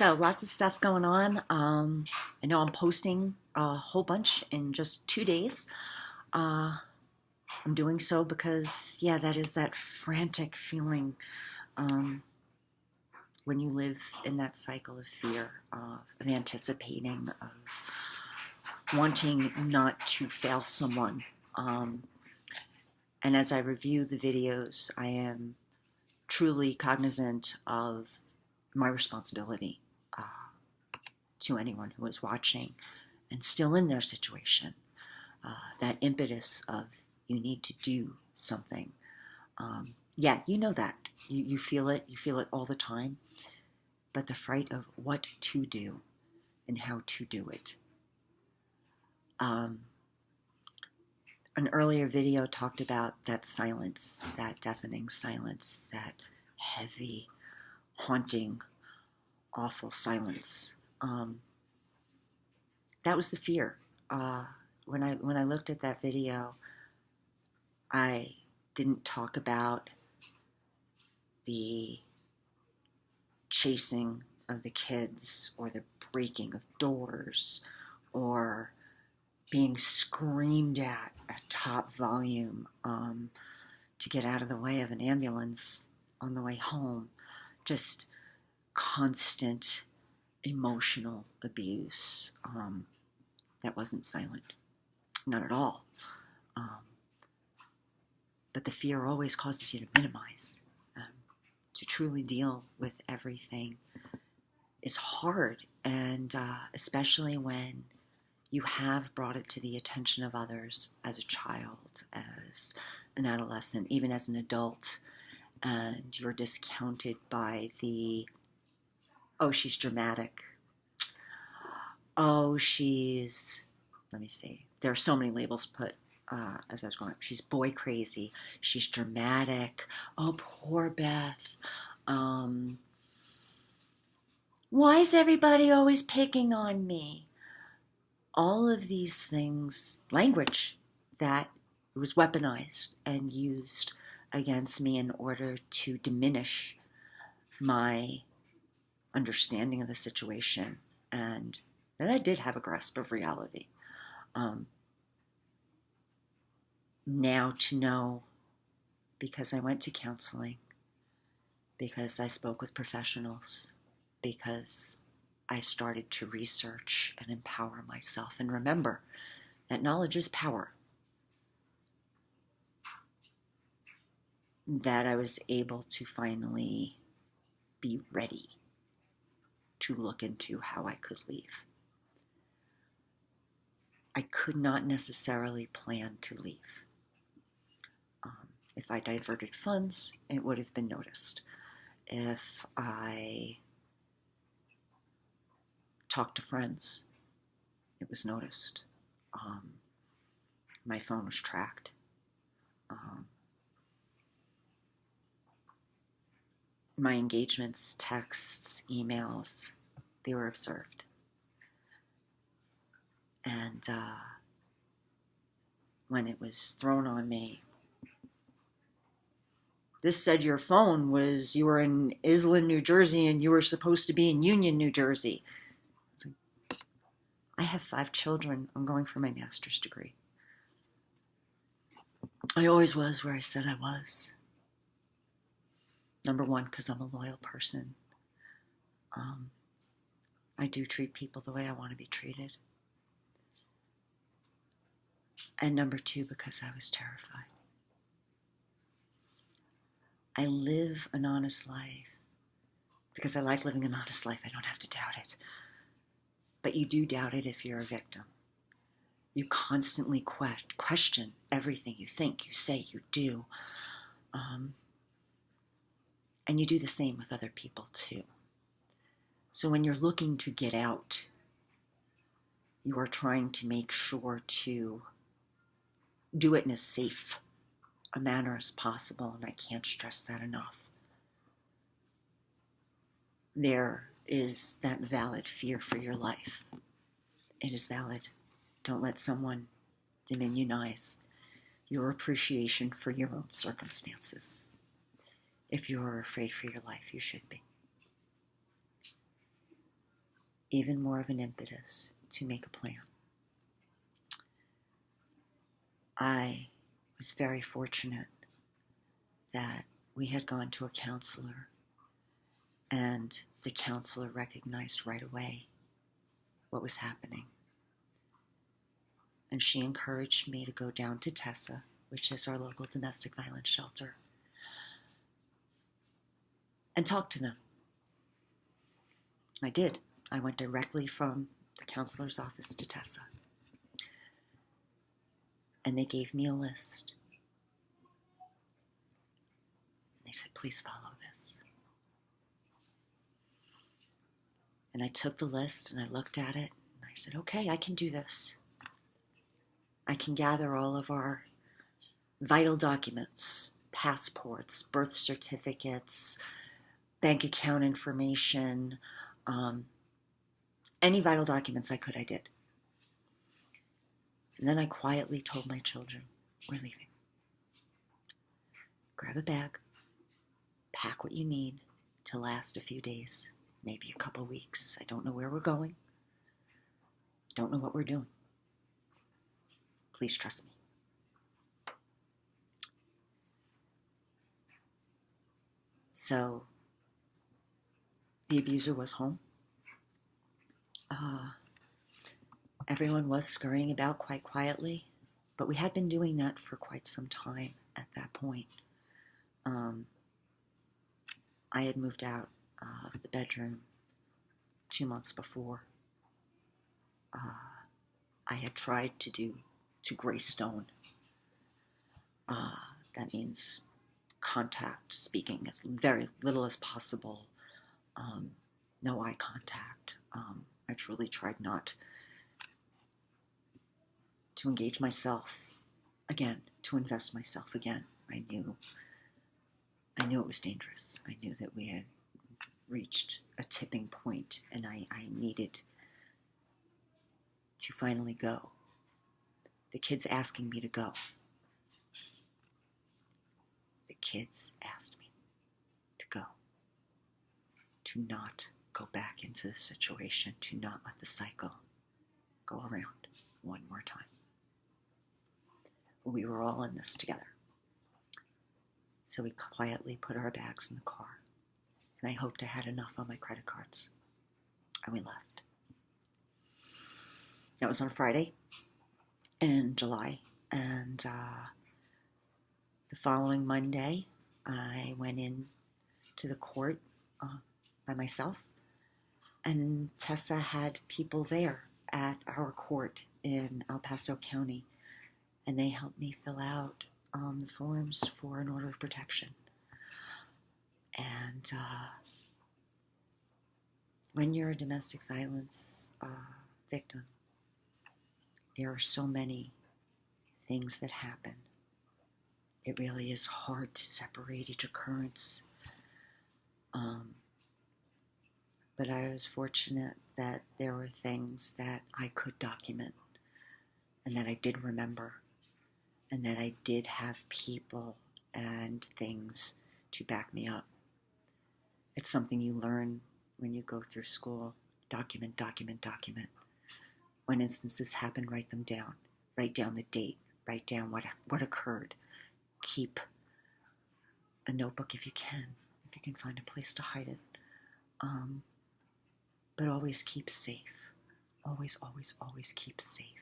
So lots of stuff going on. I know I'm posting a whole bunch in just 2 days. Uh, I'm doing so because, yeah, that is that frantic feeling um, when you live in that cycle of fear, of anticipating, of wanting not to fail someone. Um, and as I review the videos, I am truly cognizant of my responsibility to anyone who is watching and still in their situation. That impetus of you need to do something. Yeah, you know that. You feel it. You feel it all the time. But the fright of what to do and how to do it. Um, an earlier video talked about that silence, that deafening silence, that heavy, haunting, awful silence. That was the fear. When I looked at that video, I didn't talk about the chasing of the kids or the breaking of doors or being screamed at top volume to get out of the way of an ambulance on the way home. Just constant emotional abuse that wasn't silent. Not at all. Um, but the fear always causes you to minimize. To truly deal with everything is hard, and especially when you have brought it to the attention of others as a child, as an adolescent, even as an adult, and you're discounted by the, oh, she's dramatic. Oh, she's, let me see. There are so many labels put as I was growing up. She's boy crazy. She's dramatic. Oh, poor Beth. Why is everybody always picking on me? All of these things, language that was weaponized and used against me in order to diminish my understanding of the situation, and that I did have a grasp of reality. Now to know, because I went to counseling, because I spoke with professionals, because I started to research and empower myself and remember that knowledge is power, that I was able to finally be ready to look into how I could leave. I could not necessarily plan to leave. If I diverted funds, it would have been noticed. If I talked to friends, it was noticed. My phone was tracked. My engagements, texts, emails, they were observed. And when it was thrown on me, this said your phone was, you were in Island, New Jersey, and you were supposed to be in Union, New Jersey. I have 5 children. I'm going for my master's degree. I always was where I said I was. Number one, because I'm a loyal person. I do treat people the way I want to be treated. And number two, because I was terrified. I live an honest life because I like living an honest life. I don't have to doubt it. But you do doubt it if you're a victim. You constantly question everything you think, you say, you do. And you do the same with other people too. So when you're looking to get out, you are trying to make sure to do it in as safe a manner as possible, and I can't stress that enough. There is that valid fear for your life. It is valid. Don't let someone diminize your appreciation for your own circumstances. If you're afraid for your life, you should be. even more of an impetus to make a plan. I was very fortunate that we had gone to a counselor, and the counselor recognized right away what was happening. And she encouraged me to go down to TESSA, which is our local domestic violence shelter, and talk to them. I did. I went directly from the counselor's office to TESSA. And they gave me a list. They said, please follow this. And I took the list and I looked at it and I said, okay, I can do this. I can gather all of our vital documents, passports, birth certificates, bank account information, any vital documents I could, I did. And then I quietly told my children, we're leaving. Grab a bag, pack what you need to last a few days, maybe a couple weeks. I don't know where we're going. Don't know what we're doing. Please trust me. So the abuser was home. Everyone was scurrying about quite quietly, but we had been doing that for quite some time at that point. I had moved out of the bedroom 2 months before. I had tried to gray stone. That means contact, speaking as very little as possible, no eye contact. I truly tried not to engage myself again, to invest myself again. I knew it was dangerous. I knew that we had reached a tipping point and I needed to finally go. The kids asking me to go. The kids asked me to go. To not go back into the situation, to not let the cycle go around one more time. We were all in this together. So we quietly put our bags in the car, and I hoped I had enough on my credit cards, and we left. That was on Friday in July, and the following Monday, I went in to the court by myself, and Tessa had people there at our court in El Paso County, and they helped me fill out the forms for an order of protection. And when you're a domestic violence victim, there are so many things that happen. It really is hard to separate each occurrence. But I was fortunate that there were things that I could document and that I did remember and that I did have people and things to back me up. It's something you learn when you go through school. Document, document, document. When instances happen, write them down. Write down the date. Write down what occurred. Keep a notebook if you can find a place to hide it. But always keep safe. Always, always, always keep safe.